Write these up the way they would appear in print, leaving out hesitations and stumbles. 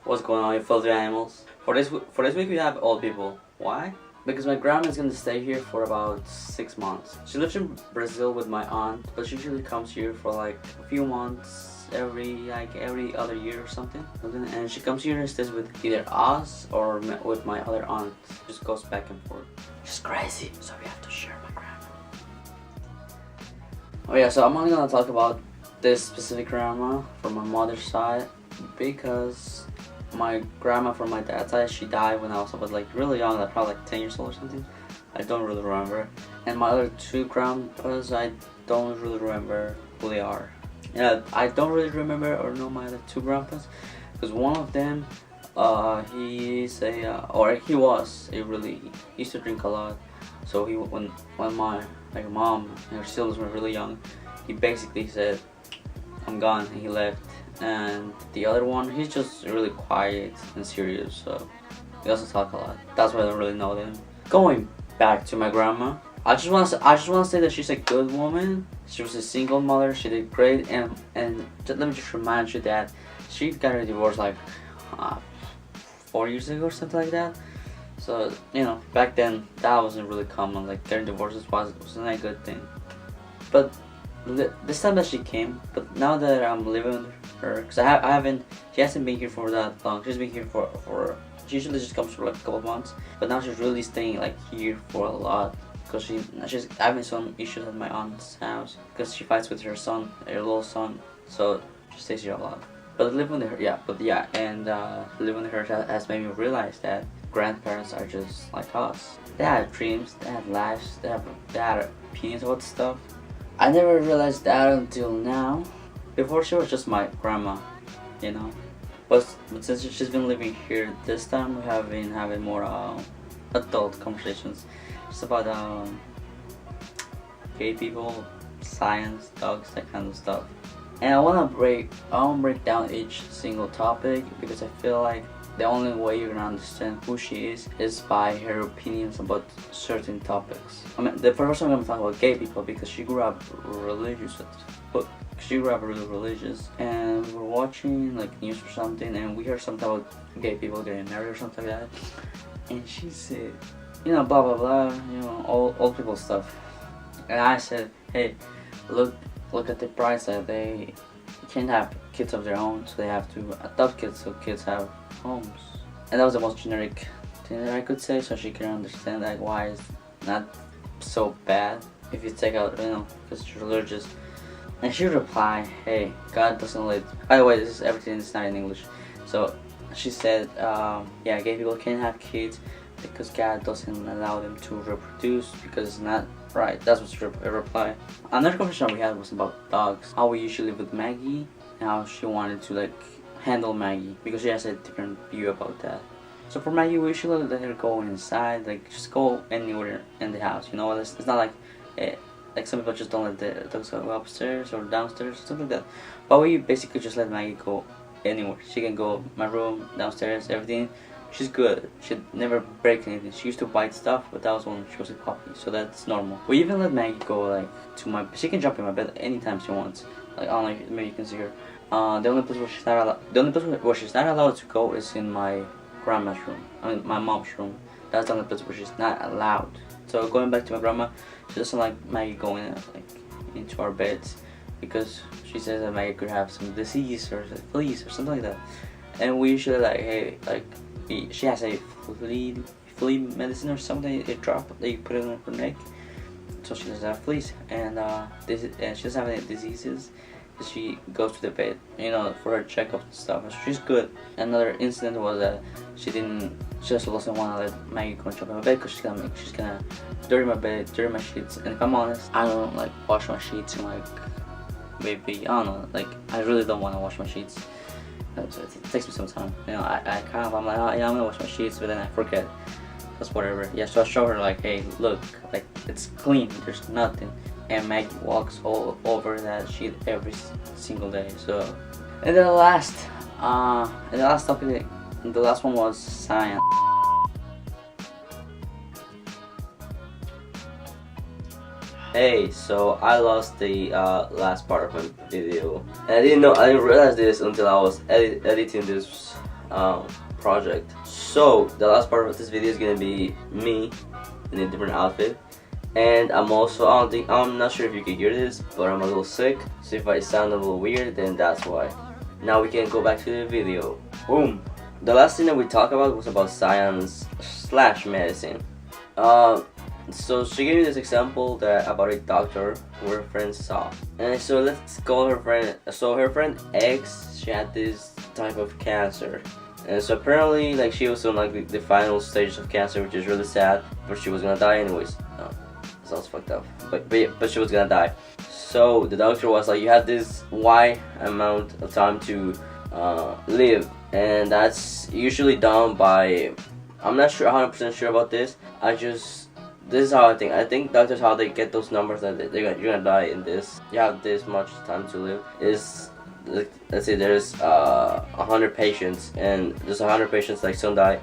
What's going on, you filthy animals? For this week we have old people. Why? Because my grandma is gonna stay here for about 6 months. She lives in Brazil with my aunt, but she usually comes here for like a few months every other year or something. And she comes here and stays with either us or with my other aunt. Just goes back and forth. She's crazy, so we have to share my grandma. Oh yeah, so I'm only gonna talk about this specific grandma from my mother's side because my grandma from my dad's side, she died when I was like really young, like probably like 10 years old or something. I don't really remember. And my other two grandpas, I don't really remember who they are. Yeah, I don't really remember or know my other two grandpas because one of them, he was he used to drink a lot. So when my mom and her siblings were really young, he basically said, "I'm gone," and he left. And the other one, he's just really quiet and serious, so he doesn't talk a lot. That's why I don't really know them. Going back to my grandma, I just want to say that she's a good woman. She was a single mother. She did great, and let me just remind you that she got her divorce like 4 years ago or something like that. So back then that wasn't really common. Like getting divorces wasn't a good thing. But this time that she came, but now that I'm living with her, because she hasn't been here for that long. She's been here for she usually just comes for like a couple of months, but now she's really staying like here for a lot because she's having some issues at my aunt's house because she fights with her son, her little son, so she stays here a lot. But living with her, living with her has made me realize that grandparents are just like us. They had dreams, they had lives, they had opinions about stuff. I never realized that until now. Before she was just my grandma, But since she's been living here this time, we have been having more adult conversations. Just about gay people, science, dogs, that kind of stuff. And I wanna break down each single topic because I feel like the only way you're gonna understand who she is by her opinions about certain topics. I mean, the first one I'm gonna talk about gay people because she grew up religious, really religious, and we're watching like news or something, and we heard something about gay people getting married or something like that, and she said, blah blah blah, old people stuff, and I said, hey, look at the bright side. They can't have kids of their own, so they have to adopt kids so kids have homes. And that was the most generic thing that I could say, so she can understand like why it's not so bad if you take out, because she's religious. And she replied, hey, God doesn't let, by the way, everything is not in English. So she said, yeah, gay people can't have kids because God doesn't allow them to reproduce because it's not right. That's what she replied. Another conversation we had was about dogs, how we usually live with Maggie, and how she wanted to like handle Maggie because she has a different view about that. So for Maggie, we usually let her go inside, like just go anywhere in the house. It's not like like some people just don't let the dogs go upstairs or downstairs, something like that. But we basically just let Maggie go anywhere. She can go my room, downstairs, everything. She's good. She'd never break anything. She used to bite stuff, but that was when she was a puppy, so that's normal. We even let Maggie go like she can jump in my bed anytime she wants. Like I don't know if maybe you can see her. The only place where she's not allowed to go is in my grandma's room. I mean my mom's room. That's the only place where she's not allowed. So going back to my grandma, she doesn't like Maggie going into our beds because she says that Maggie could have some disease or fleas or something like that. And we usually she has a flea medicine or something, a drop that you put it on her neck, so she doesn't have fleas. And she doesn't have any diseases. She goes to the vet, for her checkup and stuff. She's good. Another incident was that she just doesn't want to let Maggie go and jump in my bed because she's gonna dirty my bed, dirty my sheets. And if I'm honest, I don't like wash my sheets in like maybe, I don't know, like I really don't want to wash my sheets. So it takes me some time. I'm like, oh, yeah, I'm gonna wash my sheets, but then I forget. That's whatever. Yeah, so I show her like, hey, look, like it's clean. There's nothing. And Maggie walks all over that sheet every single day. So, and then the last topic, the last one was science. Hey, so I lost the last part of my video. And I didn't realize this until I was editing this project. So the last part of this video is gonna be me in a different outfit, and I'm not sure if you can hear this, but I'm a little sick, so if I sound a little weird, then that's why. Now we can go back to the video. Boom. The last thing that we talked about was about science / medicine. So she gave me this example that about a doctor who her friend saw, and so let's call her friend. So her friend X, she had this type of cancer, and so apparently like she was on like the final stage of cancer, which is really sad, but she was gonna die anyways. No, sounds fucked up, but she was gonna die. So the doctor was like, you have this Y amount of time to live, and that's usually done by, I'm not sure 100% sure about this. This is how I think. I think doctors, how they get those numbers that you're gonna die in this. You have this much time to live. Is like, let's say there's 100 patients, and there's 100 patients. Like some die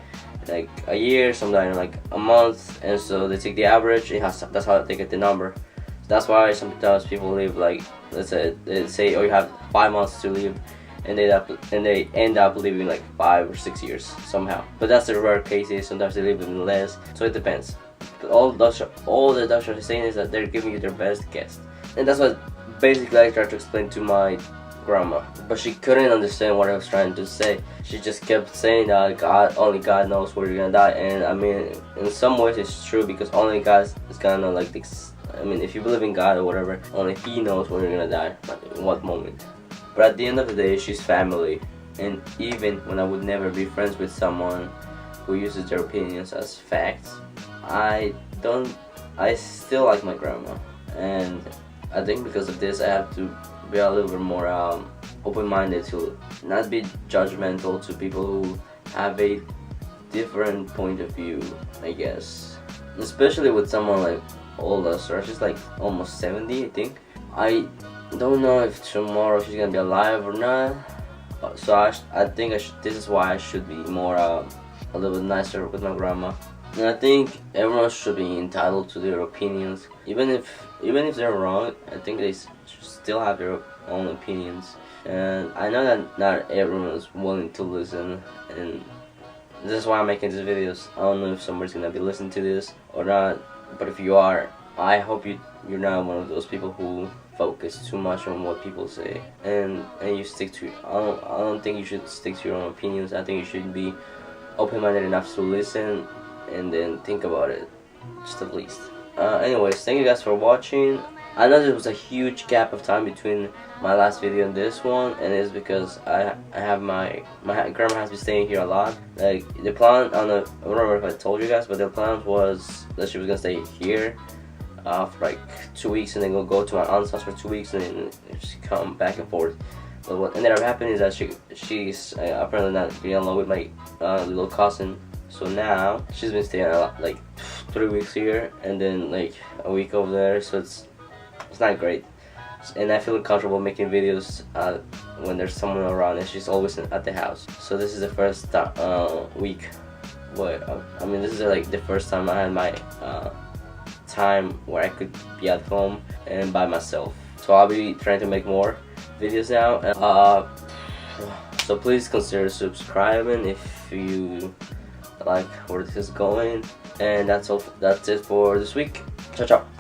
like a year, some die in like a month, and so they take the average. That's how they get the number. So that's why sometimes people live like, let's say they say, oh, you have 5 months to live, and they end up living like 5 or 6 years somehow. But that's the rare cases. Sometimes they live even less. So it depends. But all the doctors are saying is that they're giving you their best guess, and that's what basically I tried to explain to my grandma. But she couldn't understand what I was trying to say. She just kept saying that only God knows where you're gonna die, and I mean, in some ways it's true, because only God is gonna know like this. I mean, if you believe in God or whatever, only He knows when you're gonna die, like in what moment. But at the end of the day, she's family, and even when I would never be friends with someone who uses their opinions as facts, I still like my grandma, and I think because of this I have to be a little bit more open-minded, to not be judgmental to people who have a different point of view, I guess. Especially with someone like older, so she's like almost 70, I think. I don't know if tomorrow she's gonna be alive or not, so I think this is why I should be more a little bit nicer with my grandma. And I think everyone should be entitled to their opinions, even if they're wrong. I think they should still have their own opinions. And I know that not everyone is willing to listen, and this is why I'm making these videos. I don't know if somebody's gonna be listening to this or not, but if you are, I hope you're not one of those people who focus too much on what people say, and you stick to. I don't think you should stick to your own opinions. I think you should be open-minded enough to listen and then think about it, just at least. Anyways, thank you guys for watching. I know there was a huge gap of time between my last video and this one, and it's because I have my grandma has been staying here a lot. Like the plan, I don't remember if I told you guys, but the plan was that she was gonna stay here for like 2 weeks, and then go to my aunt's house for 2 weeks, and then just come back and forth. But what ended up happening is that she's apparently not getting along with my little cousin. So now she's been staying like 3 weeks here, and then like a week over there. So it's not great, and I feel comfortable making videos when there's someone around, and she's always at the house. So this is the first week. But I mean, this is like the first time I had my time where I could be at home and by myself. So I'll be trying to make more videos now. So please consider subscribing if you like where this is going. And that's it for this week. Ciao ciao.